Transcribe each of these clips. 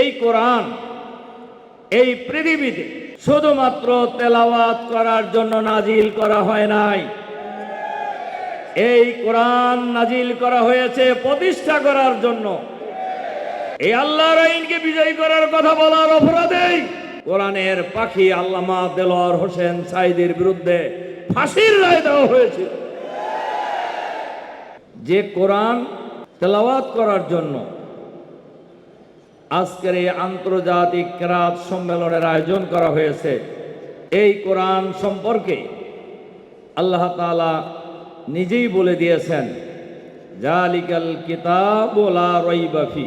এই কোরআন এই পৃথিবীতে শুধুমাত্র তেলাওয়াত করার জন্য নাজিল করা হয় নাই। এই কোরআন নাজিল করা হয়েছে প্রতিষ্ঠা করার জন্য। এই আল্লাহর আইনকে বিজয়ী করার কথা বলার অপরাধেই কোরআনের পাখি আল্লামা দেলোয়ার হোসেন সাঈদীর বিরুদ্ধে ফাঁসির রায় দেওয়া হয়েছিল। যে কোরআন তেলাওয়াত করার জন্য আজকের এই আন্তর্জাতিক কেরাত সম্মেলনের আয়োজন করা হয়েছে, এই কোরআন সম্পর্কে আল্লাহ তাআলা নিজেই বলে দিয়েছেন, জালিকাল কিতাবু লা রাইবা ফি।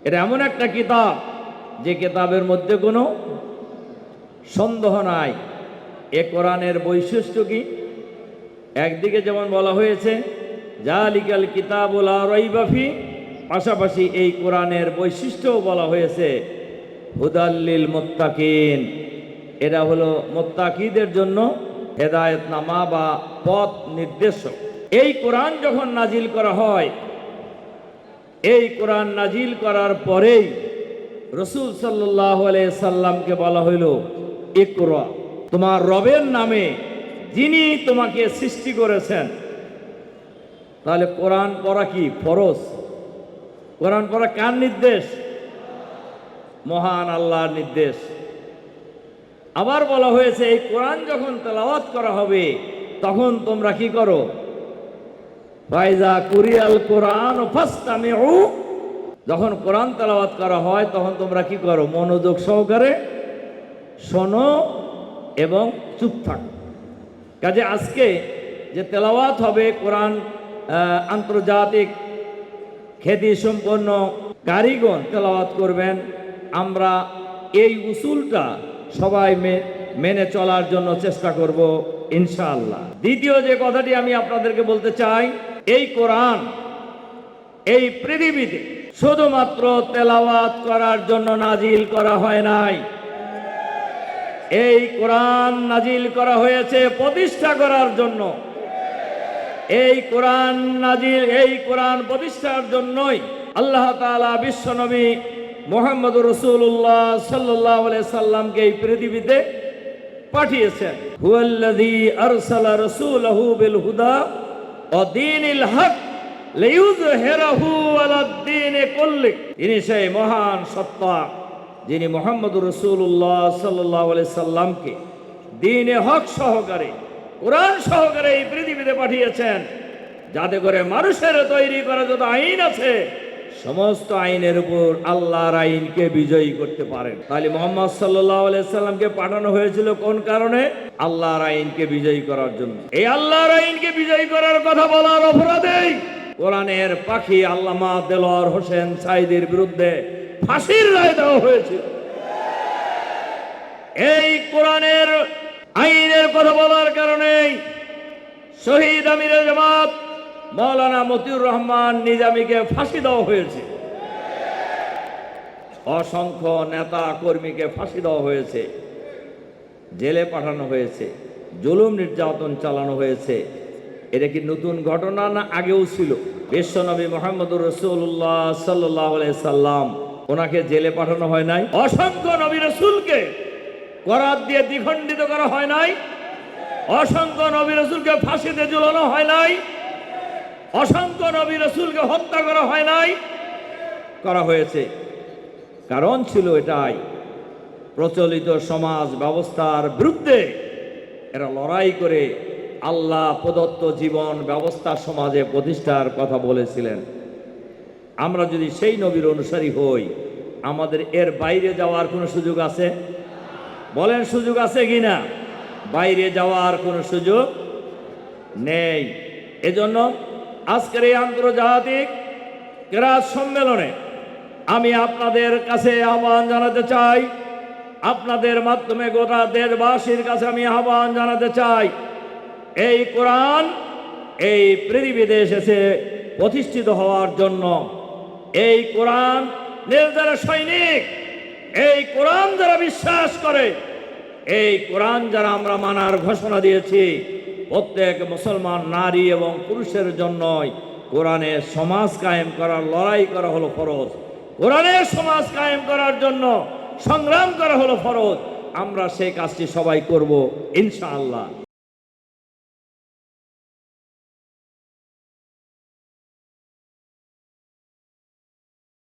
এটা এমন একটা কিতাব যে কিতাবের মধ্যে কোনো সন্দেহ নাই। এ কোরআনের বৈশিষ্ট্য কি? একদিকে যেমন বলা হয়েছে জালিকাল কিতাবু লা রাইবা ফি, পাশাপাশি এই কোরআনের বৈশিষ্ট্যও বলা হয়েছে হুদাল্লিল মুত্তাকিন। এটা হলো মুত্তাকিদের জন্য হেদায়েতনামা বা পথ নির্দেশক। এই কোরআন যখন নাজিল করা হয়, এই কোরআন নাজিল করার পরেই রাসূল সাল্লাল্লাহু আলাইহি সাল্লামকে বলা হইল ইকরা, তোমার রবের নামে যিনি তোমাকে সৃষ্টি করেছেন। তাহলে কোরআন পড়া কি ফরজ? কোরআন পড়া কার নির্দেশ? মহান আল্লাহর নির্দেশ। আবার বলা হয়েছে এই কোরআন যখন তেলাওয়াত করা হবে তখন তোমরা কি করো? ফাইজা কুরিয়াল কোরআন ফাসতামিউ, যখন কোরআন তেলাওয়াত করা হয় তখন তোমরা কি করো? মনোযোগ সহকারে শোনো এবং চুপ থাকো। কাজে আজকে যে তেলাওয়াত হবে কোরআন, আন্তর্জাতিক খ্যাতি সম্পন্ন কারিগণ তেলাওয়াত করবেন। আমরা এই উসুলটা সবাই মেনে চলার জন্য চেষ্টা করব ইনশাআল্লাহ। দ্বিতীয় যে কথাটি আমি আপনাদেরকে বলতে চাই, এই কোরআন এই পৃথিবীতে শুধুমাত্র তেলাওয়াত করার জন্য নাজিল করা হয় নাই। এই কোরআন নাজিল করা হয়েছে প্রতিষ্ঠা করার জন্য। এই কোরআন প্রতিষ্ঠার জন্যই আল্লাহ তাআলা বিশ্বনবী মুহাম্মদুর রাসূলুল্লাহ সাল্লাল্লাহু আলাইহি সাল্লামকে এই পৃথিবীতে পাঠিয়েছেন। হুয়াল্লাযী আরসালা রাসূলাহু বিল হুদা ওয়া দীনিল হক লিইয়ুযহিরাহু আলাদ দীনি কুল্লি। তিনি সেই মহান সত্তা যিনি মুহাম্মদুর রাসূলুল্লাহ সাল্লাল্লাহু আলাইহি সাল্লামকে দ্বীনে হক সহকারে, কোরআন সহকারে এই পৃথিবীতে পাঠিয়েছেন, যাতে করে মানুষের তৈরি করা যত আইন আছে সমস্ত আইনের উপর আল্লাহর আইনকে বিজয়ী করতে পারেন। তাহলে মুহাম্মদ সাল্লাল্লাহু আলাইহি সাল্লামকে পাঠানো হয়েছিল কোন কারণে? আল্লাহর আইনকে বিজয়ী করার জন্য। এই আল্লাহর আইনকে বিজয়ী করার কথা বলার অপরাধেই কোরআনের পাখি আল্লামা দেলোয়ার হোসেন সাঈদীর বিরুদ্ধে ফাঁসির রায় দেওয়া হয়েছিল। এই কোরআনের আইনের কথা বলার কারণে শহীদ আমিরে জামাত মাওলানা মতিউর রহমান নিজামীকে ফাঁসি দেওয়া হয়েছে। অসংখ্য নেতা কর্মীকে ফাঁসি দেওয়া হয়েছে, জেলে পাঠানো হয়েছে, জুলুম নির্যাতন চালানো হয়েছে। এটা কি নতুন ঘটনা না আগেও ছিল? বিশ্বনবী মুহাম্মদুর রাসূলুল্লাহ সাল্লাল্লাহু আলাইহি সাল্লাম, ওনাকে জেলে পাঠানো হয় নাই? অসংখ্য নবী রাসূলকে করাত দিয়ে দ্বিখণ্ডিত করা হয় নাই? অসংখ্য নবী রাসূলকে ফাঁসিতে ঝুলানো হয় নাই? অসংখ্য নবী রাসূলকে হত্যা করা হয় নাই? করা হয়েছে। কারণ ছিল এটাই, প্রচলিত সমাজ ব্যবস্থার বিরুদ্ধে এরা লড়াই করে আল্লাহ প্রদত্ত জীবন ব্যবস্থা সমাজে প্রতিষ্ঠার কথা বলেছিলেন। আমরা যদি সেই নবীর অনুসারী হই, আমাদের এর বাইরে যাওয়ার কোনো সুযোগ আছে? বলেন, সুযোগ আছে কিনা? বাইরে যাওয়ার কোনো সুযোগ নেই। এজন্য আজকের এই আন্তর্জাতিক কেরাত সম্মেলনে আমি আপনাদের কাছে আহ্বান জানাতে চাই, আপনাদের মাধ্যমে গোটা দেশবাসীর কাছে আমি আহ্বান জানাতে চাই, এই কোরআন এই পৃথিবীতে এসেছে প্রতিষ্ঠিত হওয়ার জন্য। এই কোরআন যারা সৈনিক, এই কোরআন যারা বিশ্বাস করে, এই কোরআন যারা আমরা মানার ঘোষণা দিয়েছি, প্রত্যেক মুসলমান নারী এবং পুরুষের জন্যই কোরআনের সমাজ কায়েম করার লড়াই করা হলো ফরজ। কোরআনের সমাজ কায়েম করার জন্য সংগ্রাম করা হলো ফরজ। আমরা সেই কাজটি সবাই করব ইনশাআল্লাহ।